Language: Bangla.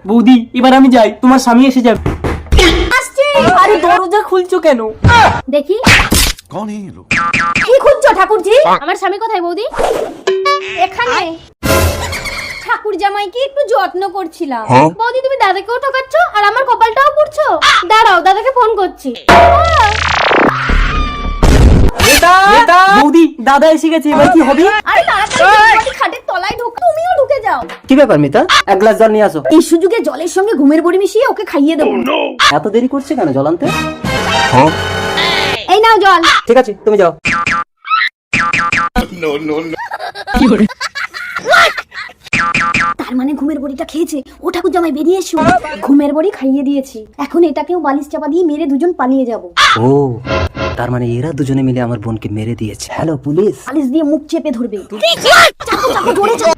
বৌদি এবার আমি যাই, তোমার স্বামী এসে যাবে। আসছে। আরে দরজা খুলছো কেন? দেখি कौन है ये लोग? কি খুঁজছো ঠাকুরজি? আমার স্বামী কোথায় বৌদি? এখানে। ঠাকুর জামাইকে একটু যত্ন করছিলাম। বৌদি তুমি দাদাকেও ঠকাচ্ছ আর আমার কপালটাও পুড়ছো। দাঁড়াও দাদাকে ফোন করছি। বৌদি দাদা এসে গেছে, এবার কি হবে? আরে তাড়াতাড়ি খাটের তলায় ঢোক, তুমিও ঢুকে যাও। কি ব্যাপার মিতা, এক গ্লাস জল নিয়ে আসো। এই সুযোগে জলের সঙ্গে ঘুমের বড়ি মিশিয়ে ওকে খাইয়ে দেবো। এত দেরি করছে কেন জল আনতে? এই নাও জল। ঠিক আছে তুমি যাও। তার মানে ঘুমের বড়িটা খেয়েছে। ও ঠাকুর জামাই বেরিয়ে এসো। ঘুমের বড়ি খাইয়ে দিয়েছি, এখন এটাকেও বালিশ চাপা দিয়ে মেরে দুজন পালিয়ে যাব। ও তার মানে এরা দুজনে মিলে আমার বোনকে মেরে দিয়েছে। Hello police. বালিশ দিয়ে মুখ চেপে ধরবে। চাপো চাপো জোরে চাপো।